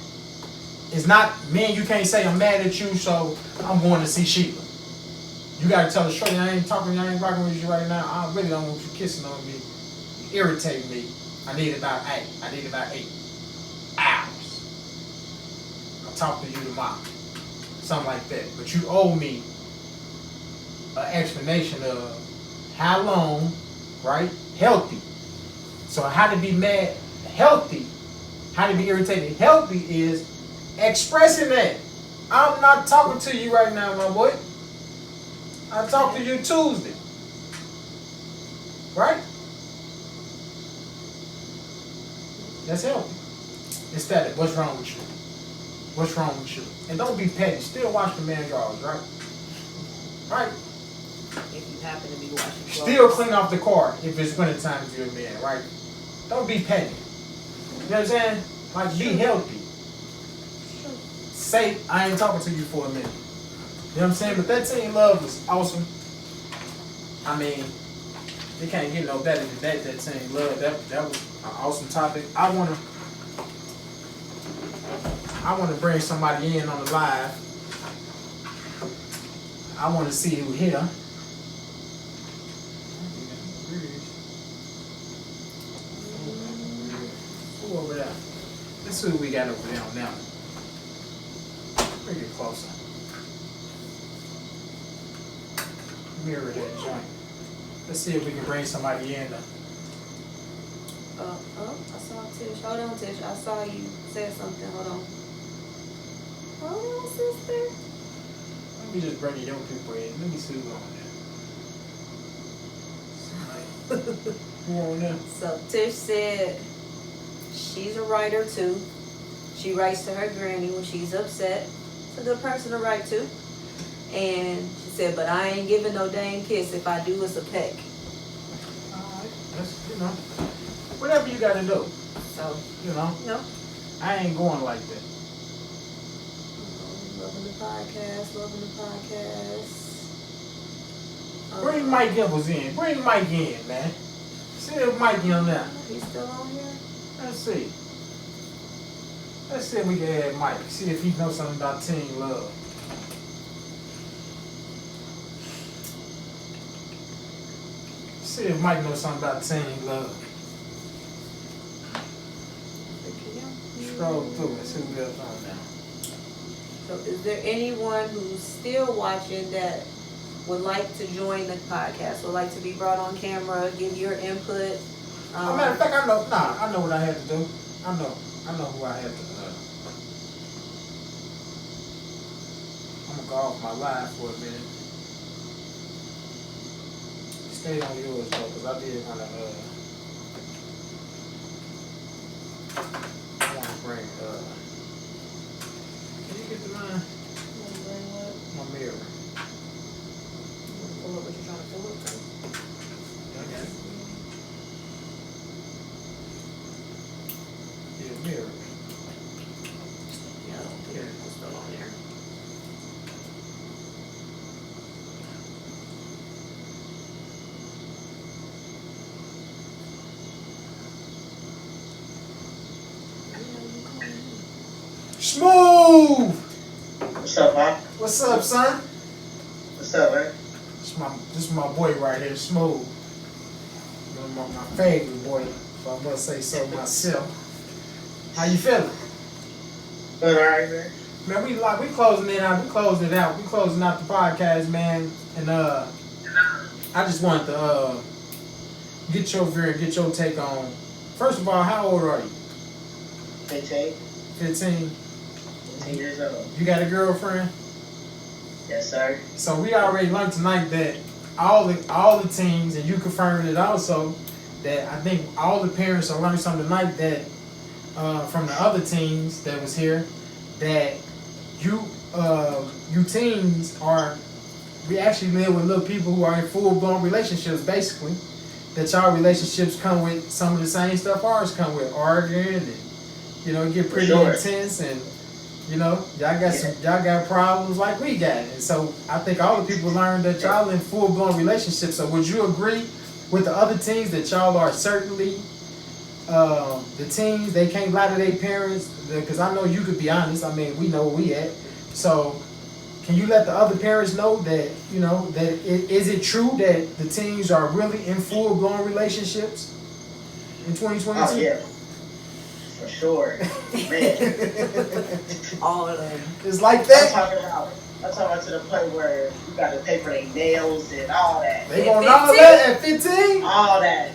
is not, men, you can't say I'm mad at you, so I'm going to see Sheila. You got to tell her, shorty, I ain't talking, I ain't rocking with you right now. I really don't want you kissing on me. You irritate me. I need about 8 hours. I'll talk to you tomorrow. Something like that. But you owe me an explanation of how long, right? Healthy. So how to be mad, healthy. How to be irritated, healthy is expressing that. I'm not talking to you right now, my boy. I'll talk to you Tuesday. Right? That's healthy. Instead of what's wrong with you? What's wrong with you? And don't be petty. Still wash the man's drawers, right? Right? If you happen to be washing clothes. Still clean off the car if it's winter time if you're a man, right? Don't be petty. You know what I'm saying? Like, be healthy. Say, I ain't talking to you for a minute. You know what I'm saying? But that Teen Love was awesome. I mean, it can't get no better than that Teen Love. That was an awesome topic. I wanna bring somebody in on the live. I wanna see who here. Who over there? Let's see who we got over there on now. Bring it closer. Mirror that joint. Let's see if we can bring somebody in. I saw Tish. Hold on, Tish. I saw you say something. Hold on. Hold on, sister. Let me just bring the young people in. Let me see who's on there. Who on there? So Tish said she's a writer too. She writes to her granny when she's upset. It's a good person to write to. And she said, but I ain't giving no dang kiss. If I do, it's a peck. Alright. That's, whatever you gotta do. So, No. I ain't going like that. Loving the podcast. Bring Mike Evans in. Bring Mike in, man. See if Mike in there. He's still on here? Let's see. Let's see if we can add Mike. See if he knows something about Teen Love. See if Mike knows something about Teen Love. Scroll through and see what else on now. So is there anyone who's still watching that would like to join the podcast, would like to be brought on camera, give your input? Matter of fact, I know what I had to do. I know who I had to I'm gonna go off my live for a minute. Stay on yours though, because I did want to bring can you get to mine? My mirror. Pull up what you're trying to pull up from. Okay. Yeah, mirror. Yeah, I don't think it's still on there. Smooth! What's up, man? What's up, son? What's up, man? This is my boy right here, Smooth. My favorite boy, if I must say so myself. How you feeling? Good, alright, man. Man, we closing it out. We closing out the podcast, man. And I just wanted to get your view and get your take on. First of all, how old are you? 15. 15. 15 years old. You got a girlfriend? Yes, sir. So we already learned tonight that all the teams, and you confirmed it also, that I think all the parents are learning something tonight that from the other teams that was here, that you teens we actually live with little people who are in full-blown relationships, basically. That y'all relationships come with some of the same stuff ours come with, arguing and it get pretty intense, and y'all got problems like we got. And so I think all the people learned that y'all in full-blown relationships. So would you agree with the other teens that y'all are certainly the teens, they can't lie to their parents? Because I know you could be honest. I mean, we know where we at. So can you let the other parents know that, is it true that the teens are really in full-blown relationships in 2022? Oh, yeah. For sure. Man. All of them. It's like that? I'm talking about to the point where you got to pay for their nails and all that. They gonna know that at 15? All that.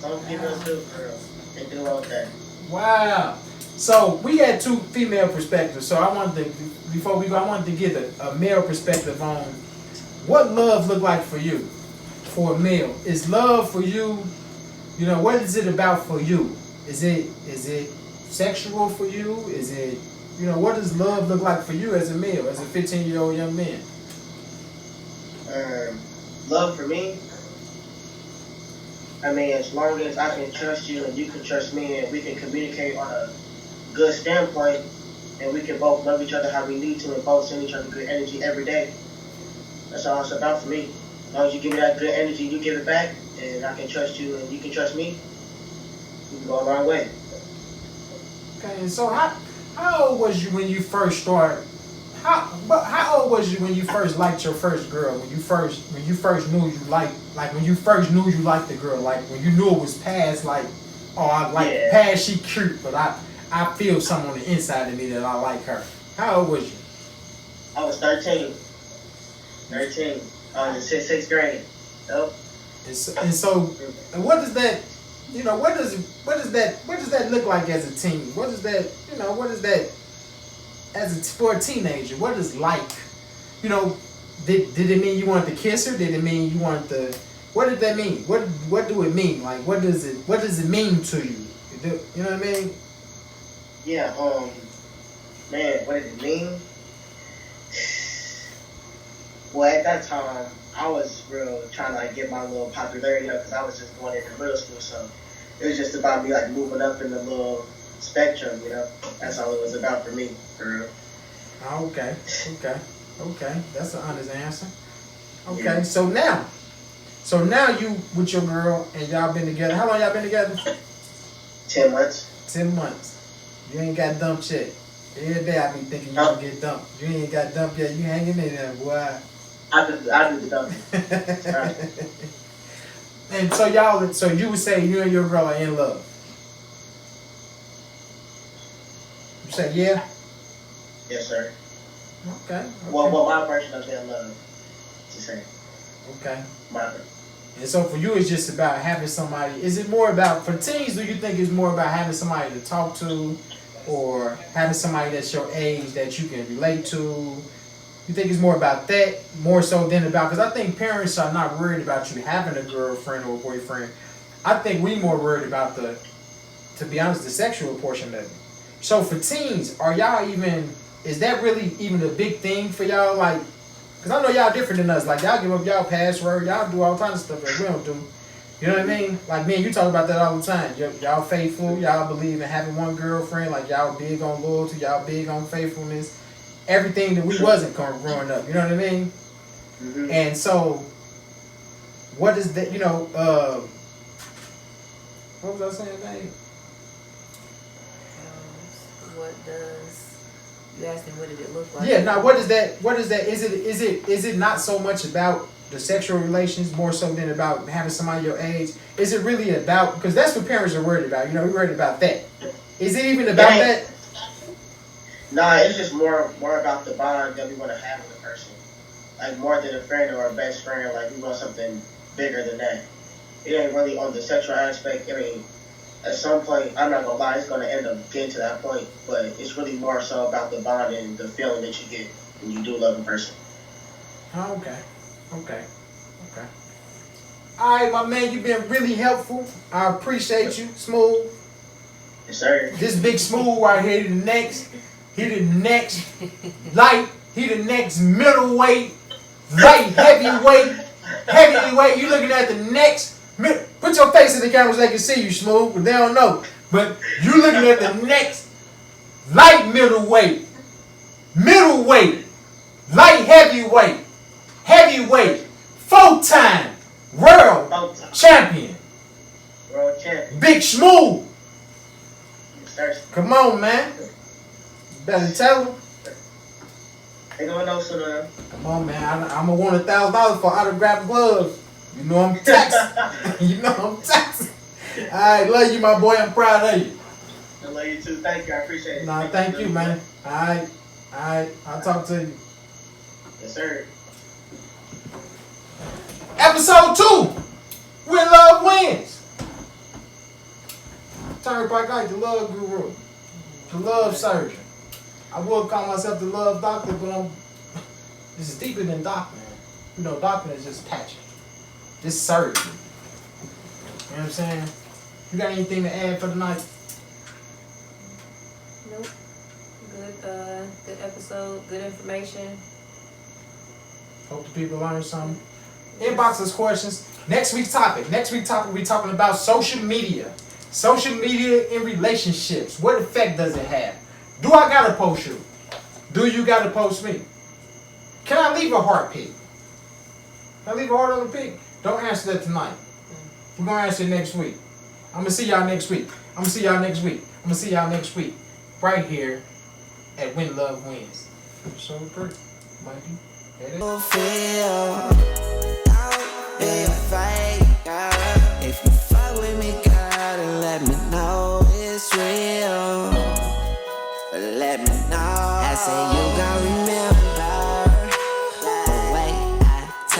Don't give us do, girl. They do all that. Wow. So we had two female perspectives. So I wanted to, before we go, I wanted to get a male perspective on what love look like for you, for a male. Is love for you, what is it about for you? Is it sexual for you? Is it, you know, what does love look like for you as a male, as a 15-year-old young man? Love for me, I mean, as long as I can trust you and you can trust me and we can communicate on a good standpoint and we can both love each other how we need to and both send each other good energy every day. That's all it's about for me. As long as you give me that good energy, you give it back, and I can trust you and you can trust me, we can go a long way. Okay, and so how old was you when you first started? How old was you when you first liked your first girl? When you first knew you liked the girl, like when you knew it was past like, oh, I like past she cute, but I feel something on the inside of me that I like her. How old was you? I was 13. I was in sixth grade. Yep. And so what does that, you know, what does that look like as a teen? What is that, you know, what is that for a teenager? What is like? You know, did it mean you wanted to kiss her? Did it mean you wanted to, what did that mean? What do it mean? Like what does it mean to you? You know what I mean? Yeah, man, what did it mean? Well, at that time, I was real trying to like get my little popularity up because I was just going into middle school, so it was just about me like moving up in the little spectrum, you know. That's all it was about for me, for real. Okay. That's an honest answer. Okay, Yeah. so now you with your girl and y'all been together. How long y'all been together? 10 months. 10 months. You ain't got dumped yet. Every day I be thinking you gonna get dumped. You ain't got dumped yet. You hanging in there, boy. I do the dumping. Right. And so you would say you and your girl are in love. You say yeah? Yes, sir. Okay. Well, my version of in love, to say. Okay. My. And so for you, it's just about having somebody. Is it more about, for teens, do you think it's more about having somebody to talk to or having somebody that's your age that you can relate to? You think it's more about that, more so than about, because I think parents are not worried about you having a girlfriend or a boyfriend. I think we more worried about to be honest, the sexual portion of it. So for teens, is that really even a big thing for y'all? Like, because I know y'all different than us. Like, y'all give up y'all password, y'all do all kinds of stuff that we don't do. You know what I mean? Like, me and you talk about that all the time. Y'all faithful, y'all believe in having one girlfriend, like y'all big on loyalty, y'all big on faithfulness. Everything that we wasn't growing up, you know what I mean? Mm-hmm. And so, what is that, you know, what was I saying, babe? You asked him what did it look like? Yeah, now what is that, is it not so much about the sexual relations more so than about having somebody your age? Is it really about, because that's what parents are worried about, you know, we're worried about that. Is it even about that? Nah, it's just more about the bond that we want to have with a person. Like more than a friend or a best friend, like we want something bigger than that. It ain't really on the sexual aspect. I mean, at some point, I'm not gonna lie, it's gonna end up getting to that point, but it's really more so about the bond and the feeling that you get when you do love a person. Oh, okay. All right, my man, you've been really helpful. I appreciate you, Smooth. Yes, sir. This big Smooth right here, the next light, he the next middleweight, light, heavyweight. You looking at the next, put your face in the camera so they can see you, Smooth, but they don't know. But you looking at the next light middleweight, light heavyweight, 4-time world champion. Big Smooth. Yes, sir. Come on, man. Better tell them. They gonna know soon enough. Come on, man. I'm gonna want $1,000 for autographed gloves. You know I'm taxing. All right, love you, my boy. I'm proud of you. I love you too. Thank you. I appreciate it. Nah, thank you, man. All right. I'll talk to you. Yes, sir. Episode 2. When Love Wins. Turnpike Guy, the Love Guru. The Love Surgeon. I would call myself the Love Doctor, but this is deeper than doctor. You know, doctor is just patching. Just surgery. You know what I'm saying? You got anything to add for tonight? Nope. Good episode, good information. Hope the people learn something. Inbox us questions. Next week's topic, we're talking about social media. Social media in relationships. What effect does it have? Do I gotta post you? Do you gotta post me? Can I leave a heart pic? Can I leave a heart on the pic? Don't answer that tonight. We're gonna answer it next week. I'm gonna see y'all next week. Right here at When Love Wins. Episode 3. Mikey. Feel be afraid, girl. If you fuck with me, girl, then let me know it's real. Let me know. I say you